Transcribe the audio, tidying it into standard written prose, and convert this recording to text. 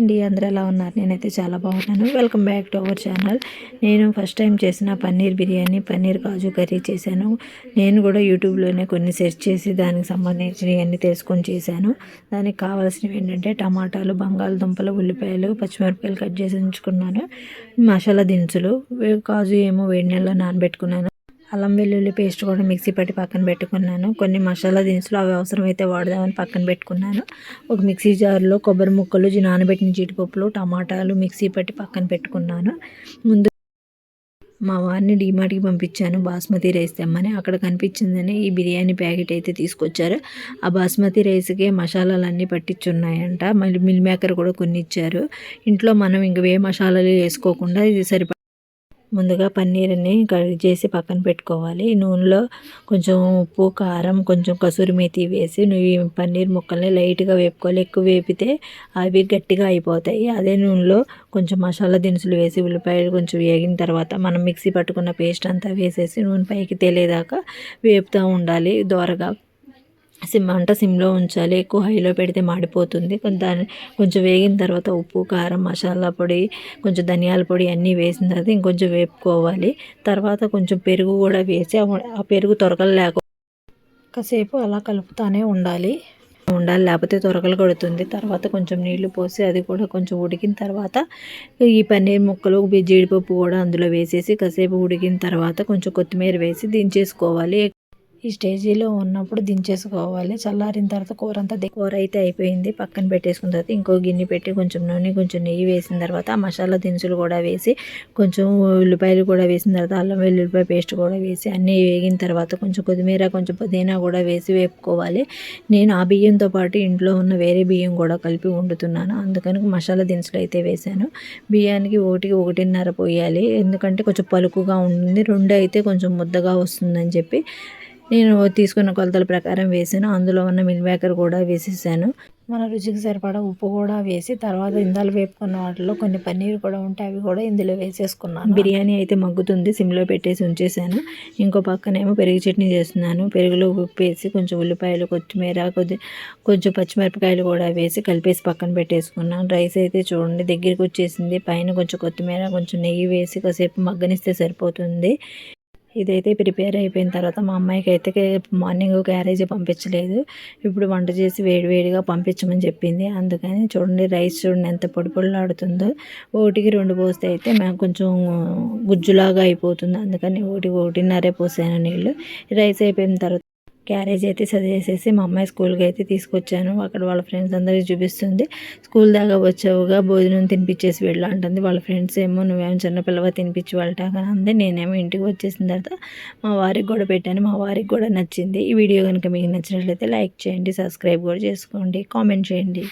అండి, అందరూ ఎలా ఉన్నారు? నేనైతే చాలా బాగున్నాను. Welcome back to our channel. నేను ఫస్ట్ టైం చేసిన పన్నీర్ బిర్యానీ, పన్నీర్ కాజు కర్రీ చేశాను. నేను కూడా యూట్యూబ్లోనే కొన్ని సెర్చ్ చేసి దానికి సంబంధించినవి అన్నీ తెలుసుకొని చేశాను. దానికి కావాల్సినవి ఏంటంటే టమాటాలు, బంగాళదుంపలు, ఉల్లిపాయలు, పచ్చిమిరపకాయలు కట్ చేసి ఉంచుకున్నాను. మసాలా దినుసులు, కాజు ఏమో వేడి నీళ్ళలో నానబెట్టుకున్నాను. అల్లం వెల్లుల్లి పేస్ట్ కూడా మిక్సీ పట్టి పక్కన పెట్టుకున్నాను. కొన్ని మసాలా దినుసులు అవి అవసరమైతే వాడదామని పక్కన పెట్టుకున్నాను. ఒక మిక్సీ జార్లో కొబ్బరి ముక్కలు, నానబెట్టిన జీడిపప్పులు, టమాటాలు మిక్సీ పట్టి పక్కన పెట్టుకున్నాను. ముందు మా వారిని డీమార్ట్కి పంపించాను బాస్మతి రైస్ తెమ్మని. అక్కడ కనిపించిందని ఈ బిర్యానీ ప్యాకెట్ అయితే తీసుకొచ్చారు. ఆ బాస్మతి రైస్కే మసాలాలన్నీ పట్టించున్నాయంట. మళ్ళీ మిల్ మేకర్ కూడా కొన్ని ఇచ్చారు. ఇంట్లో మనం ఇంక ఏ మసాలాలు వేసుకోకుండా ఇది ముందుగా పన్నీర్ని కడిగి చేసి పక్కన పెట్టుకోవాలి. నూనెలో కొంచెం ఉప్పు, కారం, కొంచెం కసూరి మేతి వేసి పన్నీర్ ముక్కల్ని లైట్గా వేపుకోవాలి. ఎక్కువ వేపితే అవి గట్టిగా అయిపోతాయి. అదే నూనెలో కొంచెం మసాలా దినుసులు వేసి ఉల్లిపాయలు కొంచెం వేగిన తర్వాత మనం మిక్సీ పట్టుకున్న పేస్ట్ అంతా వేసేసి నూనె పైకి తేలేదాకా వేపుతూ ఉండాలి. దోరగా సిమ్లో ఉంచాలి. ఎక్కువ హైలో పెడితే మాడిపోతుంది. కొంచెం వేగిన తర్వాత ఉప్పు, కారం, మసాలా పొడి, కొంచెం ధనియాల పొడి అన్నీ వేసిన తర్వాత ఇంకొంచెం వేపుకోవాలి. తర్వాత కొంచెం పెరుగు కూడా వేసి ఆ పెరుగు తొరకలు లేకుండా కాసేపు అలా కలుపుతూనే ఉండాలి. లేకపోతే తొరకలు కొడుతుంది. తర్వాత కొంచెం నీళ్లు పోసి అది కూడా కొంచెం ఉడికిన తర్వాత ఈ పన్నీర్ ముక్కలు, జీడిపప్పు కూడా అందులో వేసేసి కాసేపు ఉడికిన తర్వాత కొంచెం కొత్తిమీర వేసి దించేసుకోవాలి. ఈ స్టేజీలో ఉన్నప్పుడు దించేసుకోవాలి. చల్లారిన తర్వాత కూర అయితే అయిపోయింది. పక్కన పెట్టేసుకున్న తర్వాత ఇంకో గిన్నె పెట్టి కొంచెం నూనె, కొంచెం నెయ్యి వేసిన తర్వాత ఆ మసాలా దినుసులు కూడా వేసి కొంచెం ఉల్లిపాయలు కూడా వేసిన తర్వాత అల్లం వెల్లుల్లిపాయ పేస్ట్ కూడా వేసి అన్నీ వేగిన తర్వాత కొంచెం కొత్తిమీర, కొంచెం పుదీనా కూడా వేసి వేపుకోవాలి. నేను ఆ బియ్యంతో పాటు ఇంట్లో ఉన్న వేరే బియ్యం కూడా కలిపి వండుతున్నాను. అందుకని మసాలా దినుసులు అయితే వేసాను. బియ్యానికి 1-1.5 పోయాలి. ఎందుకంటే కొంచెం పలుకుగా ఉంటుంది. 2 అయితే కొంచెం ముద్దగా వస్తుందని చెప్పి నేను తీసుకున్న కొలతల ప్రకారం వేసాను. అందులో ఉన్న మిల్ మేకర్ కూడా వేసేసాను. మన రుచికి సరిపడా ఉప్పు కూడా వేసి తర్వాత ఇందాలు వేపుకున్న వాటిలో కొన్ని పన్నీర్ కూడా ఉంటే అవి కూడా ఇందులో వేసేసుకున్నాను. బిర్యానీ అయితే మగ్గుతుంది. సిమ్లో పెట్టేసి ఉంచేసాను. ఇంకో పక్కనేమో పెరుగు చట్నీ చేస్తున్నాను. పెరుగులో ఉప్పు వేసి కొంచెం ఉల్లిపాయలు, కొత్తిమీర, కొంచెం పచ్చిమిరపకాయలు కూడా వేసి కలిపేసి పక్కన పెట్టేసుకున్నాను. రైస్ అయితే చూడండి దగ్గరికి వచ్చేసింది. పైన కొంచెం కొత్తిమీర, కొంచెం నెయ్యి వేసి కాసేపు మగ్గనిస్తే సరిపోతుంది. ఇదైతే ప్రిపేర్ అయిపోయిన తర్వాత మా అమ్మాయికి అయితే మార్నింగ్ క్యారేజీ పంపించలేదు. ఇప్పుడు వంట చేసి వేడివేడిగా పంపించమని చెప్పింది. అందుకని చూడండి రైస్ చూడండి ఎంత పొడి పొడిలాడుతుందో. 1-2 పోస్తే అయితే మేము కొంచెం గుజ్జులాగా అయిపోతుంది. అందుకని 1-1.5 పోసాను నీళ్ళు. రైస్ అయిపోయిన తర్వాత క్యారేజ్ అయితే చదివేసేసి మా అమ్మాయి స్కూల్కి అయితే తీసుకొచ్చాను. అక్కడ వాళ్ళ ఫ్రెండ్స్ అందరికీ చూపిస్తుంది. స్కూల్ దాకా వచ్చావుగా భోజనం తినిపించేసి వెళ్ళు అంటుంది. వాళ్ళ ఫ్రెండ్స్ ఏమో నువ్వేమో చిన్నపిల్లగా తినిపించి వెళ్ళటాకని అంది. నేనేమో ఇంటికి వచ్చేసిన తర్వాత మా వారికి కూడా పెట్టాను. మా వారికి కూడా నచ్చింది. ఈ వీడియో కనుక మీకు నచ్చినట్లయితే లైక్ చేయండి, సబ్స్క్రైబ్ కూడా చేసుకోండి, కామెంట్ చేయండి.